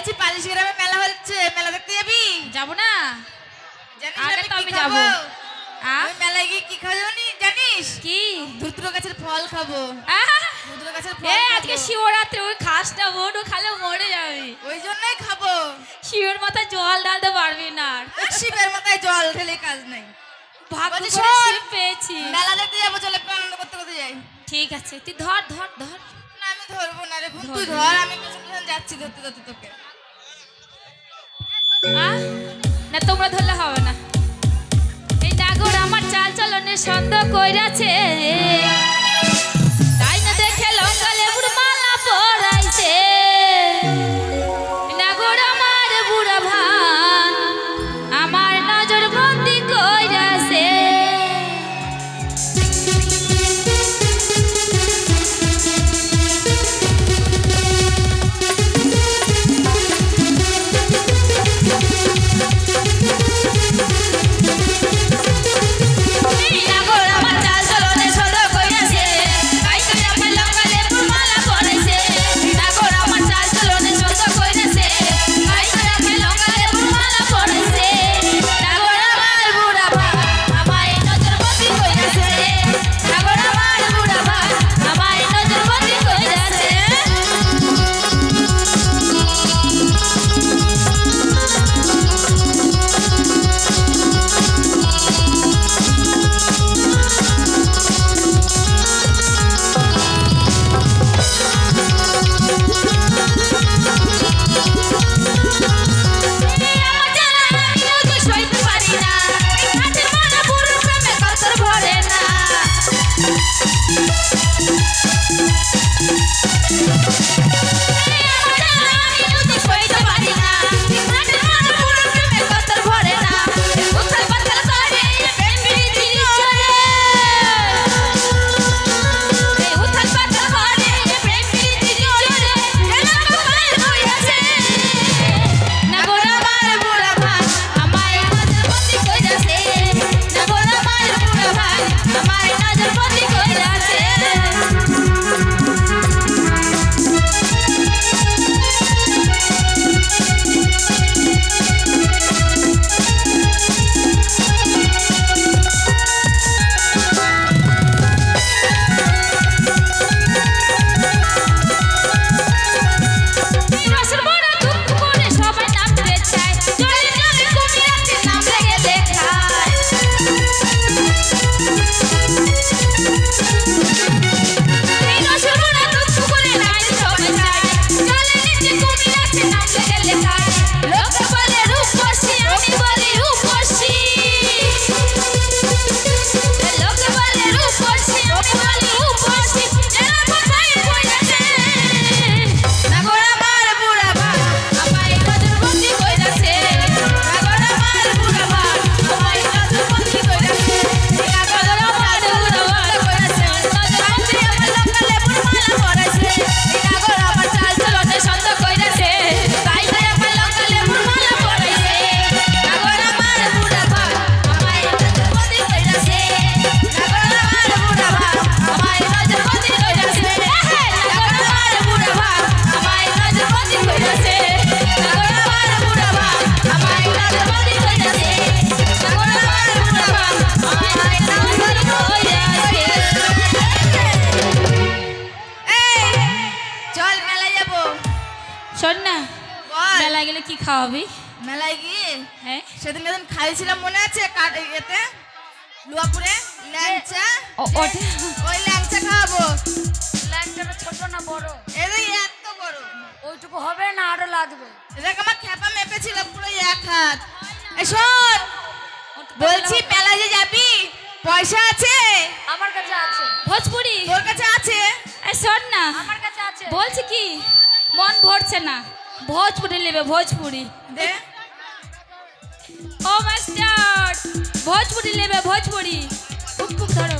বলছি পালিশ গ্রামে মেলা হচ্ছে, মেলা দেখতে যাবি? যাবো না, আগে তো আমি যাবো। আমি মেলায় গিয়ে কি খাবো জানিস? কি? ধুতরো গাছের ফল খাবো। ধুতরো গাছের ফল। আজকে শিবরাত্রি, ওই খাস না বোন, ও খালে মরে যাবে। ওই জন্যই খাবো। শিবের মাথায় জল ঢালতে পারবি না। শিবের মাথায় জল ঢেলে কাজ নাই। ভাগ্য করে শিব পেয়েছি। মেলা দেখতে যাবো, চল একটু আনন্দ করতে করতে যাই। ঠিক আছে, তুই ধর ধর ধর। না আমি ধরবো না রে, তুই ধর, আমি পেছন পেছন যাচ্ছি ধরতে ধরতে তোকে। না তোমরা ধরলে হবে না। এই নাগর আমার চাল চলনে সন্দেহ কইরাছে, তাই না দেখে লঙ্কা লেবুর মালা পরাইছে। নাগর আমার বুড়া ভান আমার নজর বন্দি কইরাছে। মেলায় গেলে কি খাওয়াবি? মেলায় গিয়ে হ্যাঁ সেদিন যেদিন খাইছিলাম মনে আছে এতে লুয়াপুরে ল্যাংচা, ওই ল্যাংচা খাওয়াবো। ল্যাংচাটা ছোট না বড়? এই এত বড়। ওইটুকু হবে না আরো লাগবে? দেখ আমার খেপা মেপেছিল পুরো এক হাত। এই শোন বলছি মেলায় যে যাবি পয়সা আছে? আমার কাছে আছে। ভোজপুরি তোর কাছে আছে? এই শোন না আমার কাছে আছে। বলছি কি মন ভরছে না, ভোজপুরি নেবে ভোজপুরি। দে ও মাস্টার ভোজপুরি নেবে ভোজপুরি। খুব খুব ধরো।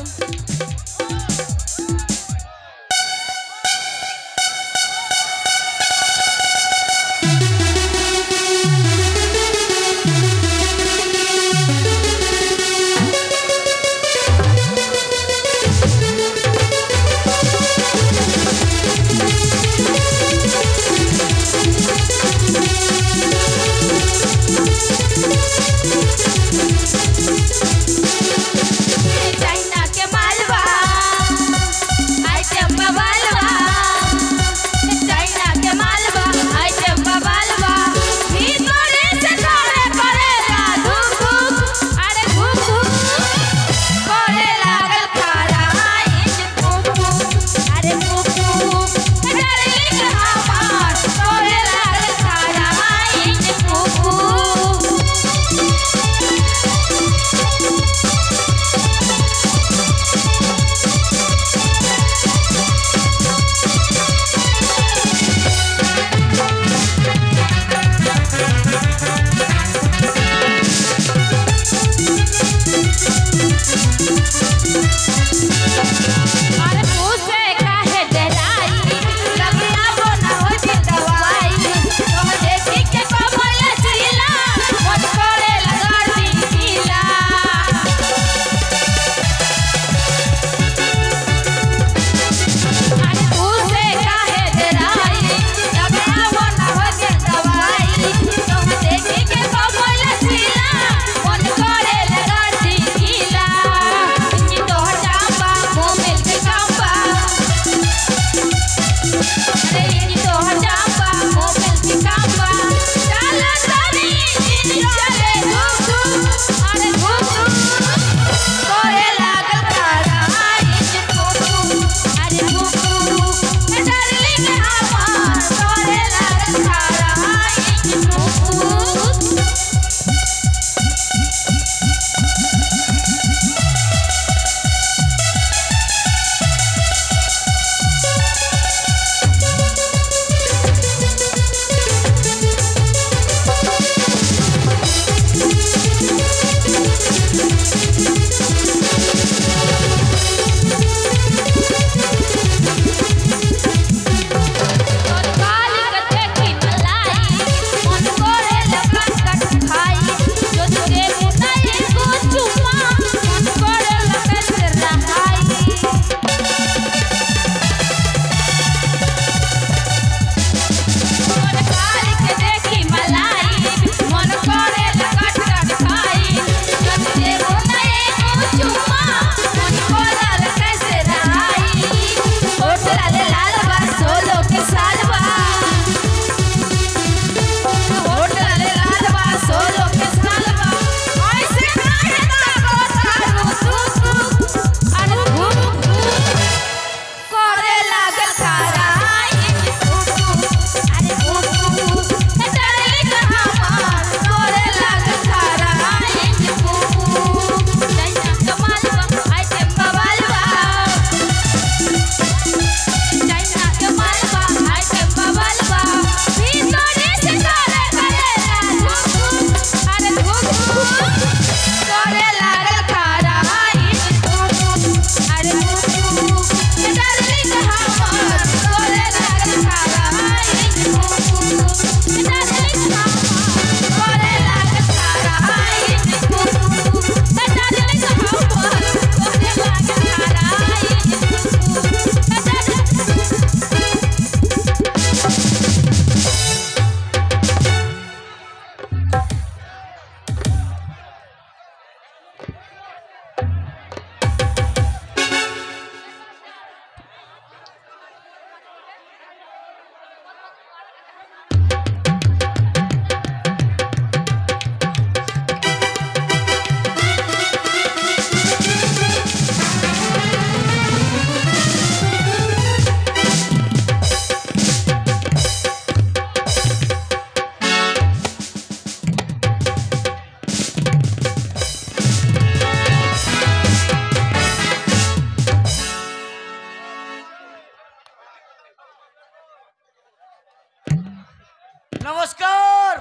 নমস্কার।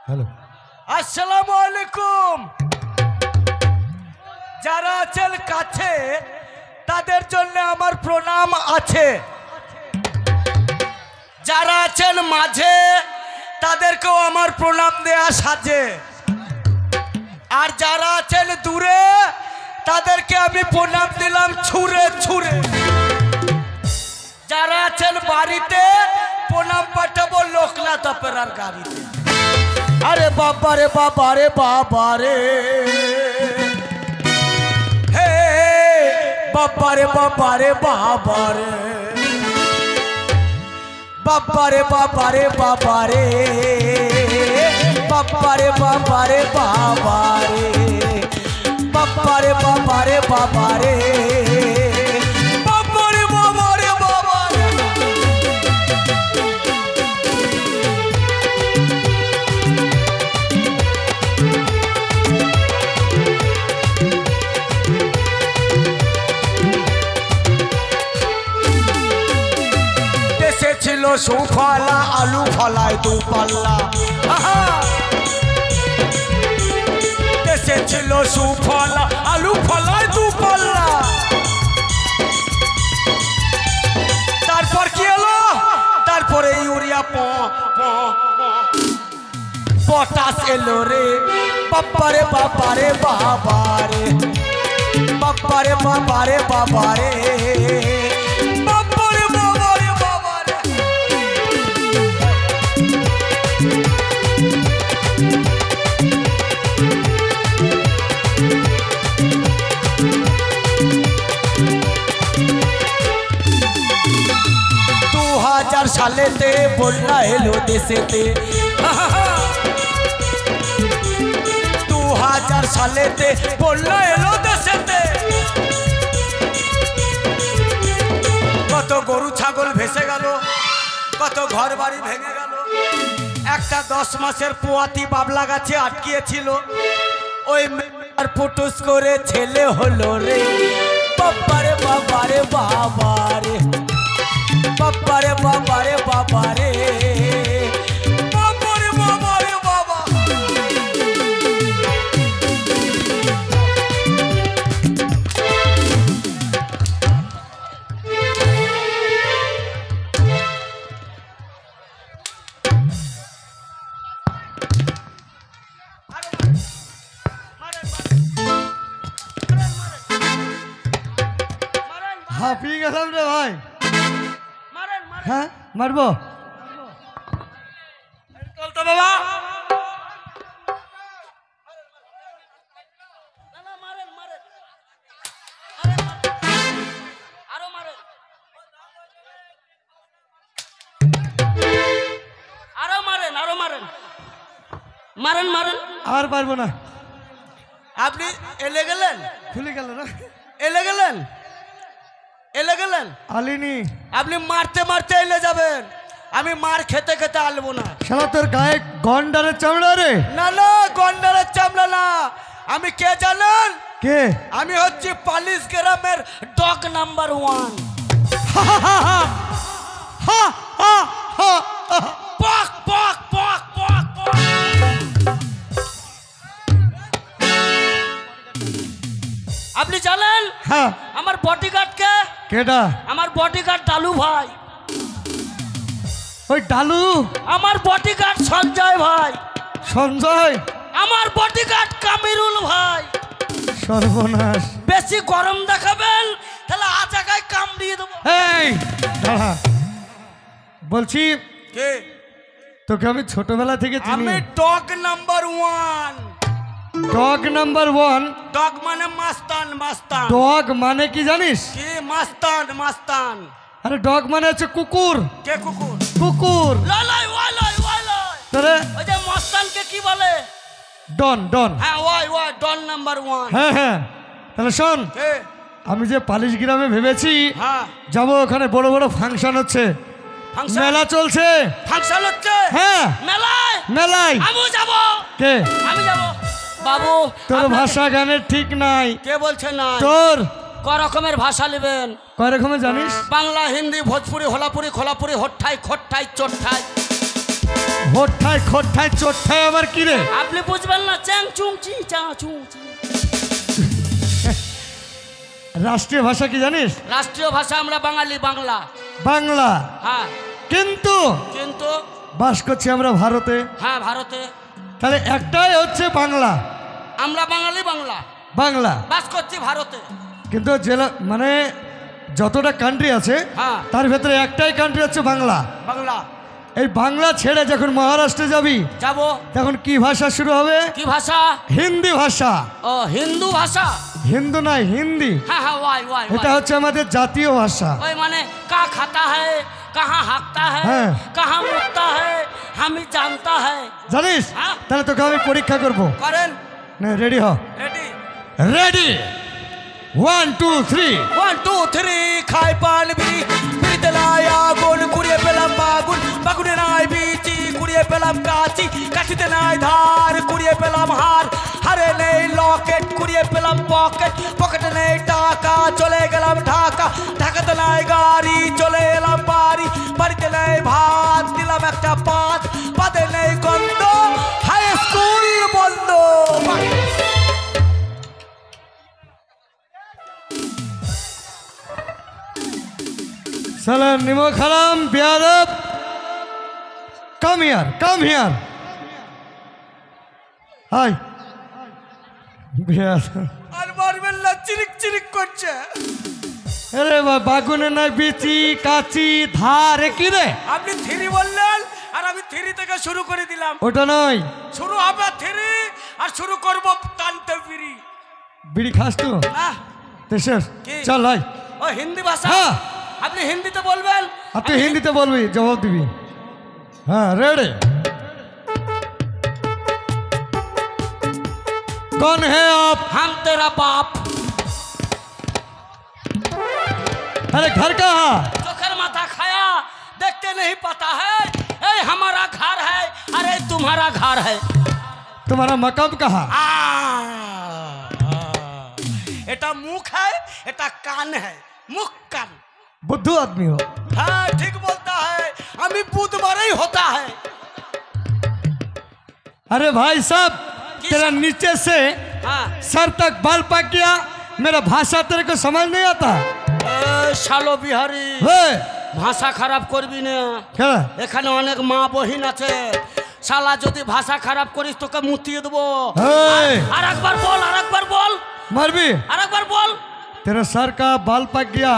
হ্যালো, আসসালামু আলাইকুম। যারা আছেন কাছে তাদের জন্য আমার প্রণাম আছে, যারা আছেন মাঝে তাদেরকেও আমার প্রণাম দেয়া সাজে, আর যারা আছেন দূরে তাদেরকে আমি প্রণাম দিলাম ছুঁড়ে ছুঁড়ে। যারা আছেন বাড়িতে প্রণাম পাঠাবো লোকনাথ অপেরার গাড়িতে। আরে বাবা রে বাবা রে বাবা রে, হে বাবা রে বাবা রে বাবা রে, বাবা রে বাবা রে বাবা রে, বাবা রে বাবা রে বাবা রে, বাবা রে বাবা রে বাবা রে, বাবা রে বাবা রে বাবা রে। দেশে ছিল সুফলা আলু ফলায় দু পাল্লা, দেশে ছিল সুফলা আলু ফলায় দু পাল্লা। তারপর কি হলো? তারপরে ইউরিয়া পটাশ এলো রে। বাবারে বাবারে বাবারে, বাবারে বাবারে বাবারে, বাবারে বাবারে বাবারে। 2000 সালেতে বন্যা এলো দেশেতে 2000 সালেতে বন্যা এলো দেশেতে কত গরু ছাগল ভেসে গেল কত ঘর বাড়ি ভেঙে গেল একটা 10 মাসের পোয়াতি বাবলা গাছে আটকিয়েছিল ওই আর ফুটুস করে ছেলে হলো রে বাবারে বাবারে বাবারে বাবারে বাবারে বাবারে বাবারে বাবারে বাবা হাঁপিয়ে গেলাম রে ভাই। হ্যাঁ মারবো চলতো বাবা মারেন মারেন আর পারবো না। আপনি এলে গেলেন খুলে গেল না এলে গেলেন এলে গেলেন আলিনি আপনি মারতে মারতে এলে যাবেন আমি মার খেতে খেতে আলবো না শালা তোর গায়ে গন্ডারের চামড়া রে। না না গন্ডারের চামড়া না আমি কে জানেন কে? আমি হচ্ছি পালিশ গ্রামের ডগ নাম্বার 1 পক পক পক পক পক আপনি জানেন হ্যাঁ আমার বডিগার্ড কে? কেডা? আমার বডিগার্ড ডালু ভাই। ওই ডালু? আমার বডিগার্ড সঞ্জয় ভাই। সঞ্জয়? আমার বডিগার্ড কামিরুল ভাই। সর্বনাশ। বেশি গরম দেখাবেন তাহলে আ জায়গায় কামড়িয়ে দেবো। এই দাঁড়া বলছি কে? তোকে আমি ছোটবেলা থেকে চিনি। আমি dog number 1। Dog number 1? Dog মানে মাস্তান মাস্তান। ডগ মানে কি জানিস? কি মাস্তান মাস্তান? আরে ডগ মানে হচ্ছে কুকুর। কে কুকুর? কুকুর। ললাই ওয়ালাই ওয়ালাই। তারে ওই যে মাস্তানকে কি বলে? ডন ডন। হ্যাঁ ওয়াই ওয়াই ডন নাম্বার 1। হ্যাঁ হ্যাঁ তাহলে শোন কে? আমি যে পালিশ গ্রামে ভেবেছি হ্যাঁ যাবো ওখানে বড় বড় ফাংশন হচ্ছে ফাংশন মেলা চলছে। ফাংশন হচ্ছে? হ্যাঁ মেলায় মেলায়। আমি যাব। কে? আমি যাব বাবু। তোর ভাষা গানের ঠিক নাই। কে বলছে না? তোর ক রকমের ভাষা নেবেন? কয় রকমের জানিস? বাংলা হিন্দি ভোজপুরি হোলাপুরি খোলাপুরি হট্টাই খট্টাই চট্টাই। হোঠায় খোঠায় চোঠায় আবার কি রে? আপনি বুঝবেন না চ্যাং চুং চি চা চুং চি। রাষ্ট্রীয় ভাষা কি জানিস? রাষ্ট্রীয় ভাষা আমরা বাঙালি বাংলা। বাংলা। হ্যাঁ কিন্তু কিন্তু বাস করছি আমরা ভারতে। হ্যাঁ ভারতে তাহলে একটাই হচ্ছে বাংলা। আমরা বাঙালি বাংলা বাংলা বাস করছি ভারতে। কিন্তু জেলা মানে যতটা কান্ট্রি আছে হ্যাঁ তার ভেতরে একটাই কান্ট্রি হচ্ছে বাংলা। বাংলা। এই বাংলা ছেড়ে যখন মহারাষ্ট্রে যাবি যাব। তখন কি ভাষা শুরু হবে? কি ভাষা? হিন্দি ভাষা। ও হিন্দু ভাষা? হিন্দু নয় হিন্দি। হ্যাঁ হ্যাঁ ওয়াই ওয়াই এটা হচ্ছে আমাদের জাতীয় ভাষা। ওই মানে কা খাতা है कहाँ हाँकता है হ্যাঁ। कहाँ मुतता है हमें जानता है। জানিস? হ্যাঁ। তাহলে তোকে আমি পরীক্ষা করবো। করেন। না রেডি হ। রেডি রেডি 1 2 3 1 2 3 খাই পান বিড়ি বিড়িতে লাই আগুন কুড়িয়ে পেলাম বাগুন বাগুনে নাই বিচি কুড়িয়ে পেলাম কাচি কাচিতে নাই ধার কুড়িয়ে পেলাম হার হারে নেই লকেট কুড়িয়ে পেলাম পকেট পকেটে নেই টাকা চলে গেলাম ঢাকা ঢাকাতে নাই গাড়ি চলে এলাম বাড়ি বাড়িতে নেই ভাত দিলাম একটা পাত পাতে নেই গন্ধ হাই স্কুল বন্ধ। সালাম নিমো খালাম বেয়াদব কাম হিয়ার হাই বেয়াদব। আর মারবেন না চিরিক চিরিক করছে। আরে বাগুনে নাই বিচি কাচি ধার কি রে? আপনি থ্রি বললেন আর আমি থ্রি থেকে শুরু করে দিলাম। ওটা নয় শুরু হবে থ্রি আর শুরু করব টানতে বিড়ি। বিড়ি খাস তো? না দেশের কি? চল ভাই। ও হিন্দি ভাষা। হ্যাঁ আপনি হিন্দিতে বলবেন। আর তুই হিন্দিতে বলবি, জবাব দিবি। হ্যাঁ রেডি। कौन है आप? हम तेरा बाप। अरे घर कहाँ? चोकर माथा खाया, देखते नहीं पता है। ए हमारा घर है, अरे तुम्हारा घर है। तुम्हारा मकाम कहाँ? এটা মুখ है, এটা कान है, मुख कान। बुद्धू आदमी हो। हाँ ठीक बोलता है, अभी बुधवार ही होता है। अरे भाई साहब, तेरा नीचे से हाँ सर तक बाल पाक गया, मेरा भाषा तेरे को समझ नहीं आता। শালো বিহারি वे ভাষা খারাপ করবি না। क्या? এখানে অনেক মা বহিন আছে, শালা যদি ভাষা খারাপ করিস তোকে মুতিয়ে দেবো। এই! আর একবার বল, আর একবার বল, मर भी আর একবার বল। तेरा सर का बाल पक गया।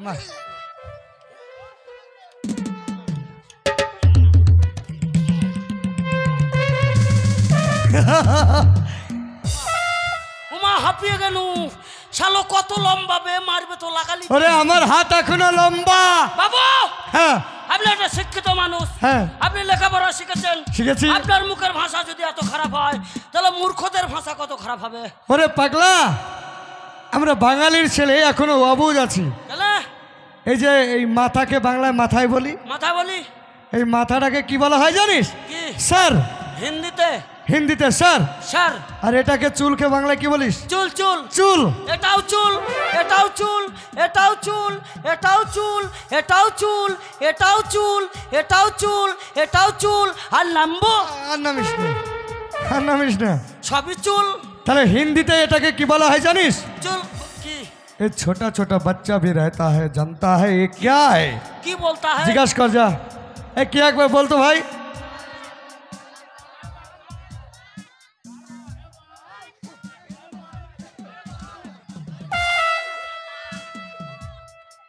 मार। উমা হাঁপিয়ে গেল, শালো কত লম্বা বে, মারবে তো লাগালি। अरे हमार हाथ एखोनो लम्बा। বাবু हाँ আপনি একটা শিক্ষিত মানুষ, হ্যাঁ। আপনি লেখাপড়া শিখেছেন। শিখেছি। আপনার মুখের ভাষা যদি এত খারাপ হয়, তাহলে মূর্খদের ভাষা কত খারাপ হবে। ওরে পাগলা, আমরা বাঙালির ছেলে এখনো অবুঝ আছি। তাহলে এই যে এই মাথাকে বাংলায় মাথায় বলি, মাথা বলি এই মাথাটাকে কি বলা হয় জানিস? কি স্যার। হিন্দিতে হিন্দিতে স্যার। স্যার। আর এটাকে চুলকে বাংলায় কি বলিস? চুল চুল চুল। এটাও চুল, এটাও চুল, এটাও চুল, এটাও চুল, এটাও চুল, এটাও চুল, এটাও চুল, এটাও চুল, আর নামবো আর নামিস না, আর নামিস না। সবই চুল। তাহলে হিন্দিতে এটাকে কি বলা হয় জানিস? চুল কি ये छोटा छोटा बच्चा भी रहता है, जानता है ये क्या है? কি বলতা है? जिज्ञास कर जा। ए क्या एक बार बोल तो भाई।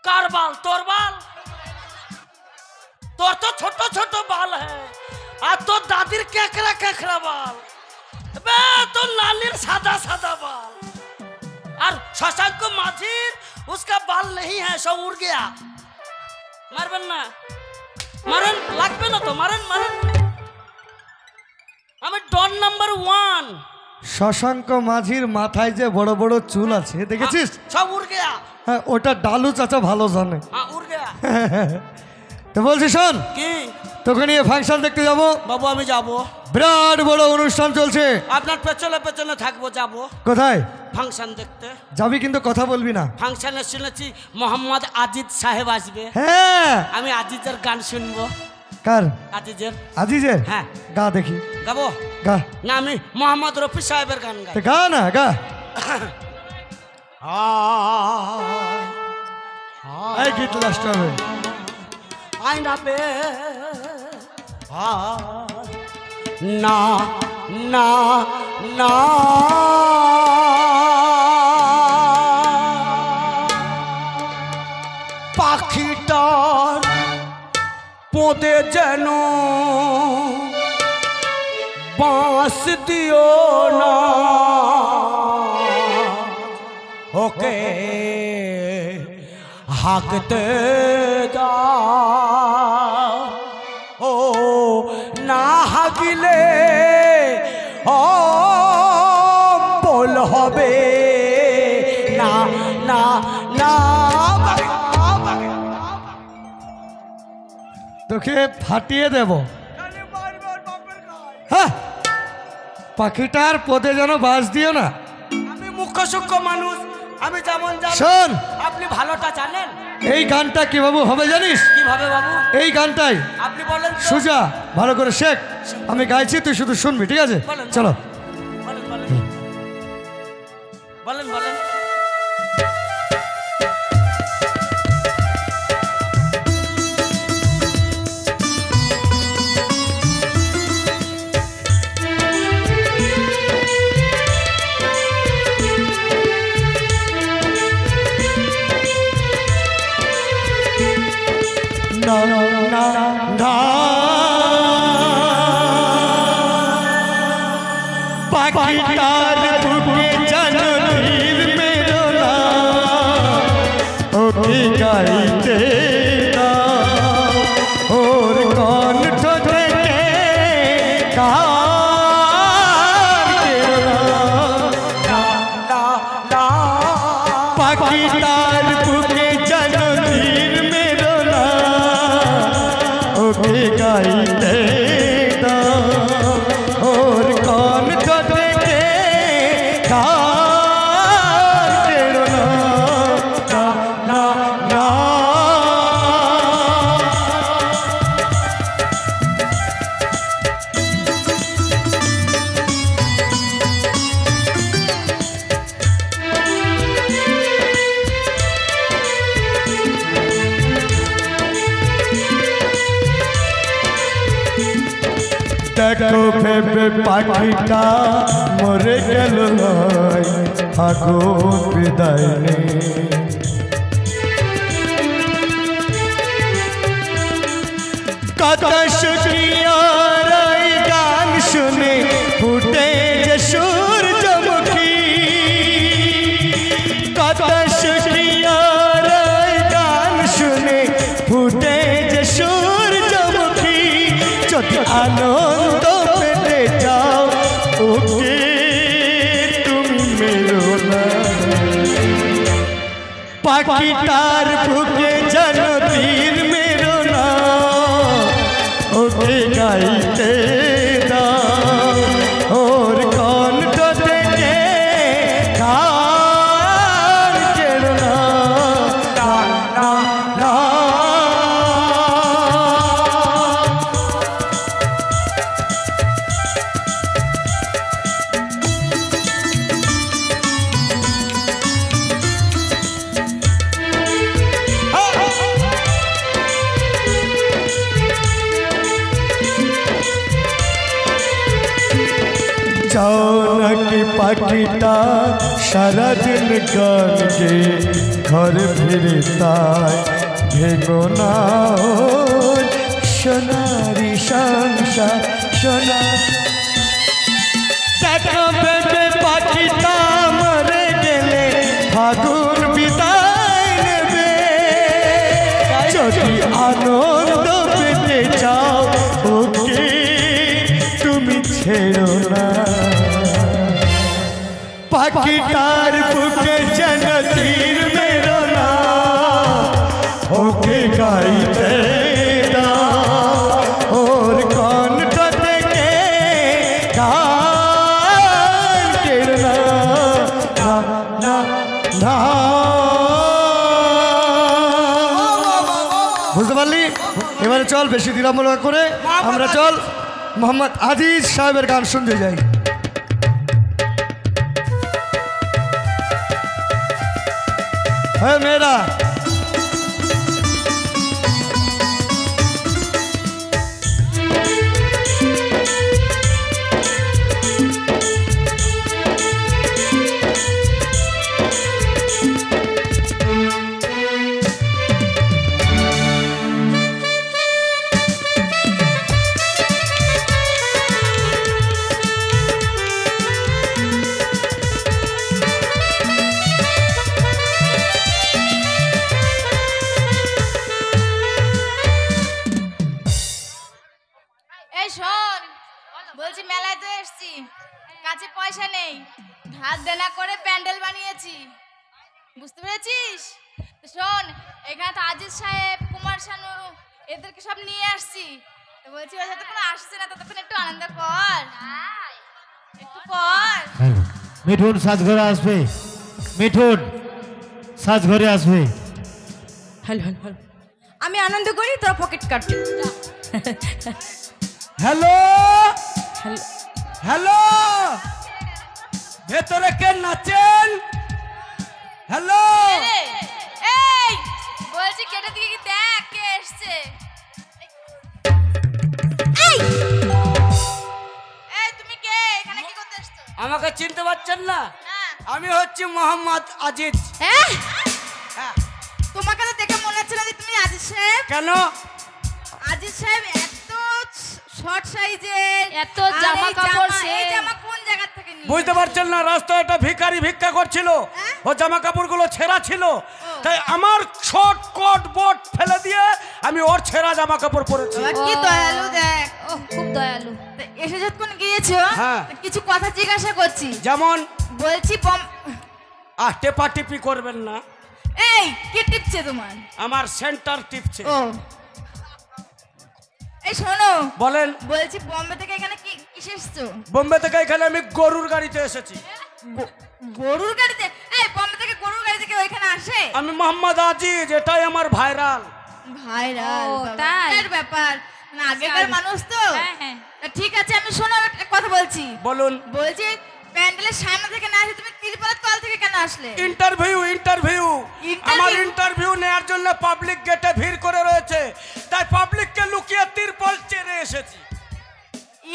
कार बाल, तोर बाल, तोर तो छोटो छोटो बाल है, আর তোর দাদির কেকড়া কেকড়া বাল, বে তোর নানির সাদা সাদা বাল, আর শশাঙ্ক মাঝির उसका बाल नहीं है, सब उड़ गया। মারবেন না, মারেন, লাগবে না তো, মারেন মারেন। আমি ডন নাম্বার 1। শশাঙ্ক মাঝির মাথায় যে বড় বড় চুল আছে দেখেছিস? সব উড় গয়া। হ্যাঁ, ওটা ডালু চাচা ভালো জানে। হ্যাঁ উড় গয়া। তো বলছি শোন, কি তোকে নিয়ে ফাংশন দেখতে যাব। বাবু আমি যাব, বিরাট বড় অনুষ্ঠান চলছে। আপনার পেছনে পেছনে থাকবো, যাব। কোথায় ফাংশন দেখতে যাবি? কিন্তু কথা বলবি না। ফাংশনে শুনেছি মোহাম্মদ আজিজ সাহেব আসবে, হ্যাঁ। আমি আজিজের গান শুনবো। কার? আজিজের। আজিজের? হ্যাঁ। গা দেখি। গাবো গা। না, আমি মোহাম্মদ রফি সাহেবের গান গাই। তো গা না, গা। এই গীত লাস্ট হবে। আয়না পে না না না পাখিটার পোদে যেন বাঁশ দিও না, ওকে হাঁকতে দাও, ও না হাগিলে ও বল হবে না না না। তোকে ফাটিয়ে দেব। হ্যাঁ, পাখিটার পদে যেন বাস দিও না। আমি মুখ্য সূক্ষ্ম মানুষ, আমি যেমন জানি। শোন, আপনি ভালোটা জানেন। এই গানটা কিভাবে হবে জানিস? কিভাবে বাবু? এই গানটাই আপনি বলেন তো। সুজা ভালো করে শেখ, আমি গাইছি, তুই শুধু শুনবি, ঠিক আছে? বলেন। চলো। বলেন বলেন বলেন বলেন। পাখি তার বুকে যেন তীর মেরো না ওকে গাইতে দাও ওর কণ্ঠ থেকে গান কেড়ো না না না দেখো ভেবে পাখিটা মরে গেল নয় আগুন বিদায় নেই কথা শুকিয়ার এই গান শুনে ফুটে যে সূর্যমুখী কথা শুকিয়ার এই গান শুনে ফুটে যে সূর্যমুখী যদি আনন্দ পেতে চাও ওকে তুমি মেরো না পাখিটার বুকে যেন তীর মেরো না ওকে গাইতে দাও ওর কণ্ঠ থেকে গান কেড়ো না না না চাও নাকি পাখিটা সারাদিন গান গে ঘরে ফিরে তাই ভেগো না ওর সোনারি সংসার সোনা দেখা পেতে পাখিটা মরে গেলে ফাগুন বিদায় নেবে যদি আনন্দ পেতে চাও ওকে তুমি ছেড়ো না পাখিটার বুকে যেন তীর মেরো না ওকে গাইতে দাও ওর কণ্ঠ থেকে গান কেড়ো না না না বুঝতে পারলি এবারে চল বেশি বিড়ম্বনা করে আমরা চল মোহাম্মদ আজিজ সাহেবের গান শুনতে যাই হ্যাঁ মেয়েরা এই শোন বলছি মেলায় তো এসছি কাছে পয়সা নেই ধার দেনা করে প্যান্ডেল বানিয়েছি বুঝতে পেরেছিস তো শোন এখানে তো আজিজ সাহেব কুমার শানু এদেরকে সব নিয়ে আসছি তো বলছি ওরা যতক্ষণ আসছে না ততক্ষণ একটু আনন্দ কর একটু কর মিঠুন সাজঘরে আসবে মিঠুন সাজঘরে আসবে হ্যালো হ্যালো আমি আনন্দ করি তোর পকেট কাটবি হ্যালো হ্যালো ভেতরে কে নাচেন হ্যালো এই বলছি কেটে দিকে কি দেখ কে এসছে এই তুমি কে এখানে কি করতে এসছো আমাকে চিনতে পারছেন না হ্যাঁ আমি হচ্ছি মোহাম্মদ আজিজ হ্যাঁ হ্যাঁ তোমাকে তো দেখে মনে হচ্ছে না যে তুমি আজিজ সাহেব কেন আজিজ সাহেব এত শর্ট সাইজের এত জামা কাপড় সে এই জামা কোন জায়গা থেকে নিয়ে বুঝতে পারছেন না রাস্তায় একটা ভিখারি ভিক্ষা করছিল ও জামা কাপড়গুলো ছেঁড়া ছিল তাই আমার শর্ট কোট বোট ফেলে দিয়ে আমি ওর ছেঁড়া জামা কাপড় পরেছি বাবা, কি দয়ালু দেখ ও খুব দয়ালু তা এসে যতক্ষণ গিয়েছো হ্যাঁ। তা কিছু কথা জিজ্ঞাসা করছি যেমন বলছি টেপা টিপি করবেন না এই কি টিপছে তোমার? আমার সেন্টার টিপছে। ও এই শোনো, বলেন। বলছি বোম্বে থেকে এখানে কি কিসে এসছো? বোম্বে থেকে এখানে আমি গরুর গাড়িতে এসেছি। গরুর গাড়িতে? এই বোম্বে থেকে গরুর গাড়িতে কেউ এখানে আসে? আমি মোহাম্মদ আজিজ, এটাই আমার ভাইরাল। ভাইরাল? ও, তাই? এর ব্যাপার মানে আগেকার মানুষ তো। হ্যাঁ, হ্যাঁ। তা ঠিক আছে, আমি শোনো একটা কথা বলছি। বলুন। বলছি প্যান্ডেলের সামনে থেকে না আসে তুমি তিরপালের তল থেকে কেন আসলে? Interview Interview? আমার ইন্টারভিউ নেওয়ার জন্য পাবলিক গেটে ভিড় করে রয়েছে, তাই পাবলিককে লুকিয়ে তিরপল চেনে এসেছি।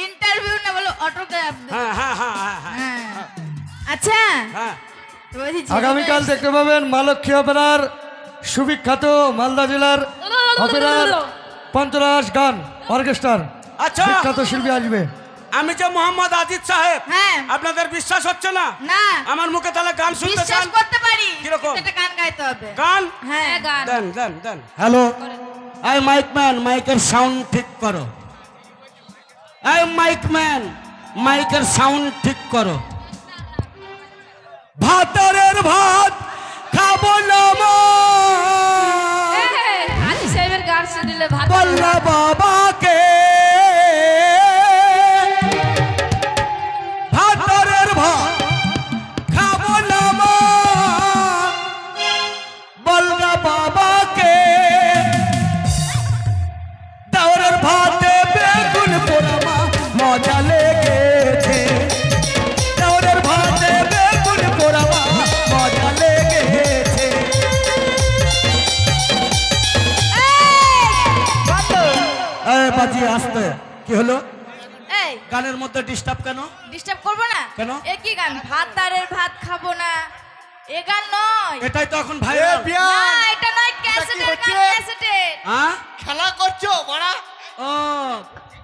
ইন্টারভিউ না বলো অটোগ্রাফ? হ্যাঁ হ্যাঁ হ্যাঁ হ্যাঁ হ্যাঁ আচ্ছা, হ্যাঁ। তো বলছি আগামীকাল দেখতে পাবেন মালক্ষী অপেরার সুবিখ্যাত মালদা জেলার অপেরার পঞ্চরাস গান অর্কেস্ট্রার আচ্ছা, বিখ্যাত শিল্পী আসবে। আমি যে মোহাম্মদ আজিজ সাহেব, হ্যাঁ। আপনাদের বিশ্বাস হচ্ছে না? না আমার মুখে তাহলে গান শুনতে বিশ্বাস চান? করতে পারি, কিরকম? কিন্তু একটা গান গাইতে হবে। গান? হ্যাঁ হ্যাঁ, গান। দেন দেন দেন। হ্যালো, এই মাইকম্যান, মাইকের সাউন্ড ঠিক করো। এই মাইকম্যান, মাইকের সাউন্ড ঠিক করো। ভাতারের ভাত খাবো না মা, আজি সাহেবের গান শুনলে ভালো বলনা বাবাকে। ভাতারের ভাত খাবো না মা, বলনা বাবাকে। দাওরের ভাতে বেগুন পোড়া মা, মজা লেগেছে। দাওরের ভাতে বেগুন পোড়া মা, মজা লেগেছে। এই বাজি আসতে কি হলো? এই গানের মধ্যে ডিস্টার্ব কেন? ডিস্টার্ব করবো না? কেন? এ কি গান? ভাত তারের ভাত খাবো না, এ গান নয়। এটাই তো এখন ভাইরাল। না এটা নয়, ক্যাসেটের গান, ক্যাসেটে। হ্যাঁ, খেলা করছো বড়া, ও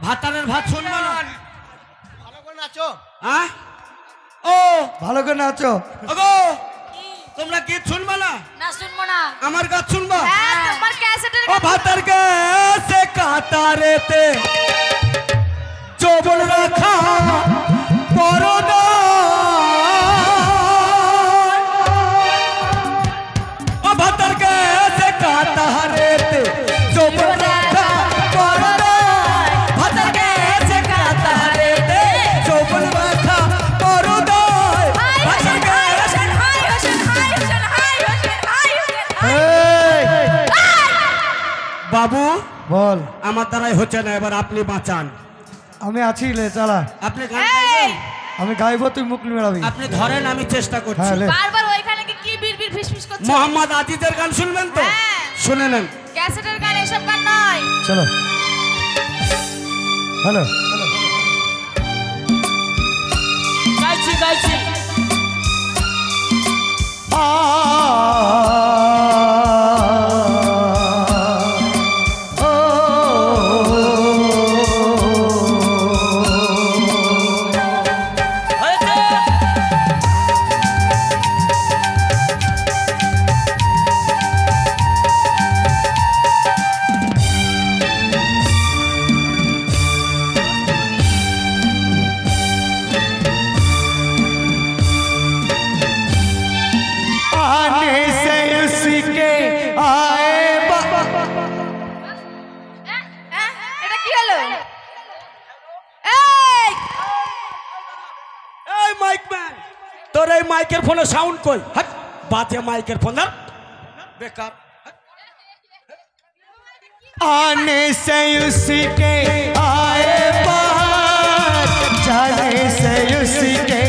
ভাতারের ভাত শুনবো না? ভালো করে নাচো। হ্যাঁ, ও ভালো করে নাচো। ওগো, তোমরা গীত শুনবা না? না শুনবো না। আমার গান শুনবা? হ্যাঁ তোমার ক্যাসেটের ও গান। ভাতার গেছে কাতারেতে চবল রাখা পরদা, ও ভাতার গেছে কাতারেতে চবল রাখা পরদা, ভাতার গেছে কাতারেতে চবল রাখা পরদা, ভাতার গেছে। হাই হোসেন, হাই হোসেন, হাই হোসেন, হাই হোসেন, হাই এই, বাবু, বল। আমার দ্বারাই হচ্ছে না, এবার আপনি বাঁচান। আমি আছি, লে চালা। আপনি গান গাইবেন? আমি গাইবো, তুই মুখ মেলাবি। আপনি ধরেন, আমি চেষ্টা করছি। হ্যাঁ লে। বারবার ওইখানে কি বিড়বিড় ফিসফিস করছো? মোহাম্মদ আজিজের গান শুনবেন তো? হ্যাঁ। শুনে নেন। ক্যাসেটের গান এসব গান নয়। চলো। হ্যালো। গাইছি গাইছি। आने से उसके आए এটা কি হলো? এই এই মাইকম্যান, তোর এই মাইকের ফোনে সাউন্ড কই? হাট, বাজে মাইকের ফোন ধর, বেকার। आने से उसके आए बाहर, जाने से उसके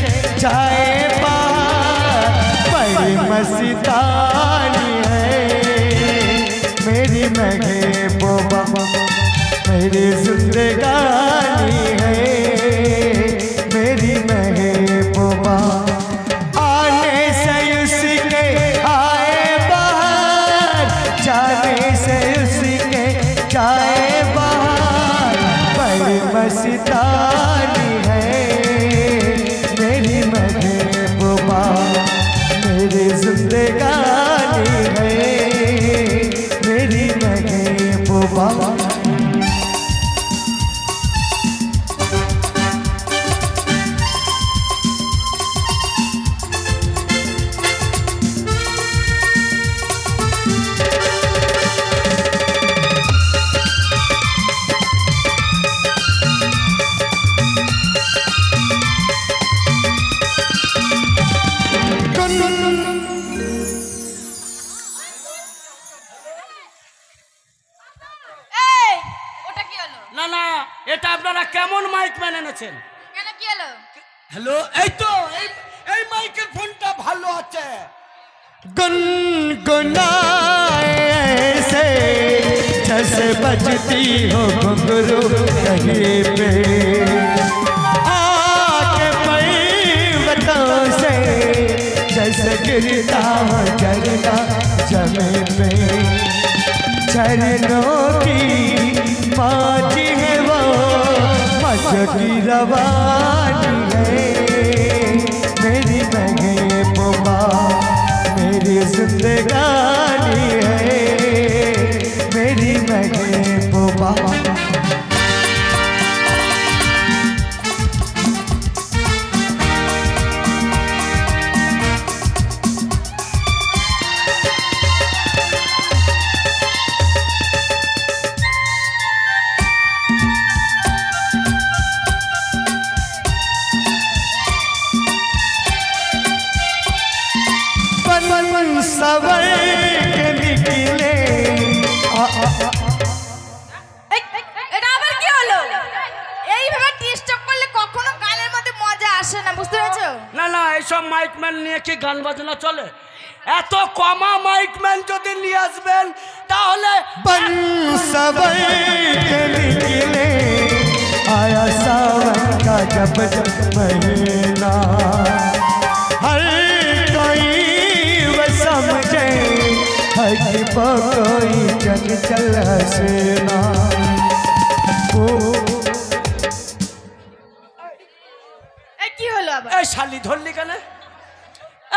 जाए बाहर, बड़ी मस्तानी है मेरी महबूबा, मेरी जिंदगानी है मेरी महबूबा। आने से उसके आए बाहर, जाने से उसके जाए बाहर, बड़ी मस्तानी है मेरी महबूबा, मेरी जिंदगानी है मेरी महबूबा। শুনেছেন? কেন কি হলো? হ্যালো, এই তো এই মাইকের ফোনটা ভালো আছে। गुनगुनाए ऐसे जैसे बजती हो घुंघरू कहीं पे, आके पर्वतों से जैसे गिरता हो झरना जमीन पे, झरनों की पाची है वो मौजों की रवानी है, मेरी महबूबा मेरी जिंदगानी है, मेरी महबूबा। सवर के निकले এটা আবার কি হলো? এইভাবে ডিস্টার্ব করলে কখনো গানের মধ্যে মজা আসে না, বুঝতে পেরেছো? না না, এইসব মাইকম্যান নিয়ে কি গান বাজনা চলে? এত কমা মাইকম্যান যদি নিয়ে আসবেন তাহলে बन सवर के निकले आया सावन का जब जब महीना, हर कोई वो समझे हर कोई चंचल हसीना। এই কি হলো আবার? এই শালি ধরলি কেন?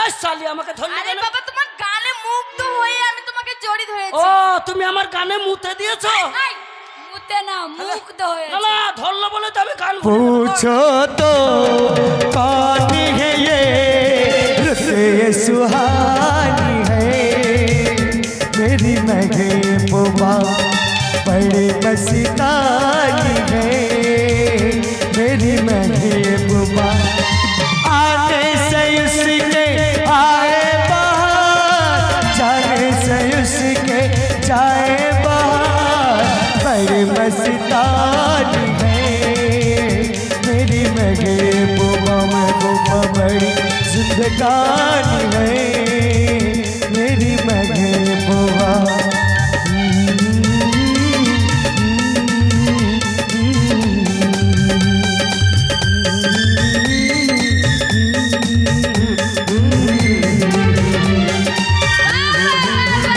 এই শালি আমাকে ধরলি আরে কেন? বাবা, তোমার গানে মুগ্ধ হয়ে আমি তোমাকে জড়ি ও ধরেছি। তুমি আমার গানে মুতে দিয়েছো? এই, মুতে না, মুগ্ধ হয়ে না না, ধরলো বলে তো আমি গান पूछो तो कौन है ये रुत ये सुहानी है, मेरी महबूबा बड़ी मस्तानी है, मेरी महबूबा। आने से उसके आए बाहर, जाने से उसके जाए बाहर, बड़ी मस्तानी है, मेरी महबूबा महबूबा बड़ी जिंदगानी है, मेरी महबूबा।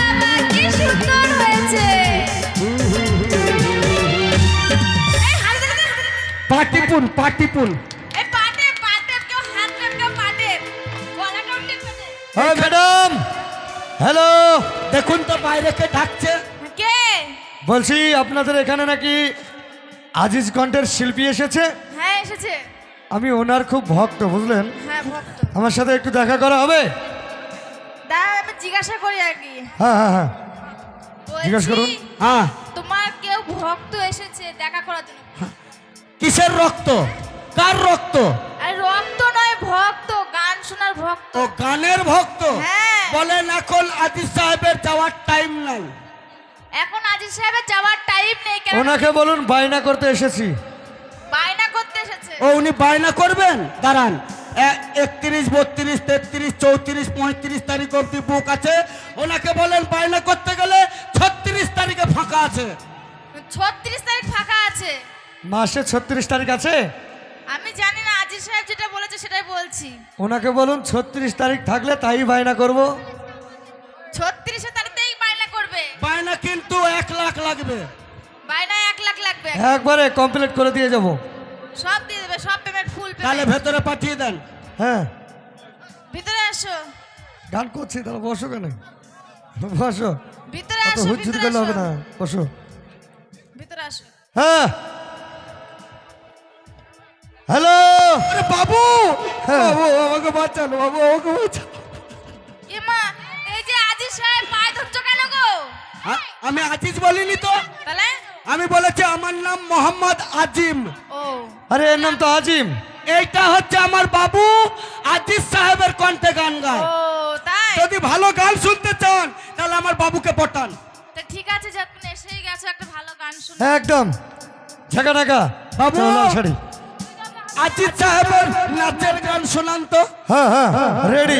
বাবা, কি সুন্দর হয়েছে। এই হাত দে, পাটিপুন পাটিপুন। এই পাটে পাটে কেউ হাত দেব, কেউ পাটে গলাটা উঠে ফেলে। হ্যাঁ ম্যাডাম, হ্যালো, দেখুন তো বাইরে কে ডাকছে। কে? বলছি আপনাদের এখানে নাকি আজিজ কণ্ঠের শিল্পী এসেছে। হ্যাঁ এসেছে। আমি ওনার খুব ভক্ত, বুঝলেন। হ্যাঁ ভক্ত। আমার সাথে একটু দেখা করা হবে? দাঁড়া, আমি জিজ্ঞাসা করি আর কি। হ্যাঁ হ্যাঁ হ্যাঁ, জিজ্ঞেস বলছি, করুন। হ্যাঁ, তোমার কেউ ভক্ত এসেছে দেখা করার জন্য। কিসের রক্ত? কার রক্ত? আরে রক্ত নয়, ভক্ত, গান শোনার ভক্ত। ও গানের ভক্ত। হ্যাঁ। বলেন এখন আজিজ সাহেবের যাওয়ার টাইম নাই। এখন আজিজ সাহেবের যাওয়ার টাইম নেই, কেন? ওনাকে বলুন বায়না করতে এসেছি। বায়না করতে এসেছে। ও উনি বায়না করবেন? দাঁড়ান, 31, 32, 33, 34, 35 তারিখ অব্দি বুক আছে। ওনাকে বলেন বায়না করতে গেলে 36 তারিখে ফাঁকা আছে। 36 তারিখ ফাঁকা আছে। মাসে 36 তারিখ আছে। আমি জানি না, আজিজ সাহেব যেটা বলেছে সেটাই বলছি। ওনাকে বলুন 36 তারিখ থাকলে তাই বায়না করব। 36 তারিখেই বায়না করবে। বায়না কিন্তু 1 লাখ লাগবে। বায়না 1 লাখ লাগবে। একবারে কমপ্লিট করে দিয়ে যাব। সব দিয়ে দেবে, সব পেমেন্ট ফুল তাহলে পেমেন্ট। ভেতরে পাঠিয়ে দেন। হ্যাঁ, ভিতরে আসো, গান করছি, তাহলে বসো কেন? বসো, ভিতরে অত আসো, হুজ্জুর ভিতরে করলে হবে আসো, না, বসো। ভিতরে আসো। হ্যাঁ, হ্যালো আরে বাবু, হ্যাঁ। বাবু আমাকে বাঁচান, বাবু আমাকে বাঁচান। ইমা, এই যে আজিজ সাহেব পায়ে ধরছো কেন গো? আমি আজিজ বলিনি তো, তাহলে? আমি বলেছি আমার নাম মোহাম্মদ আজিম। ও, আরে এর নাম তো আজিম। এইটা হচ্ছে আমার বাবু আজিজ সাহেবের কণ্ঠে গান গায়। ও তাই? যদি ভালো গান শুনতে চান তাহলে আমার বাবুকে পটান। তা ঠিক আছে, যখন এসেই গেছো একটা ভালো গান শুনো। একদম ঝাঁকা ঢাকা বাবু। লাল শাড়ি। আজিজ সাহেবের নাচের গান শোনান তো। হ্যাঁ হ্যাঁ রেডি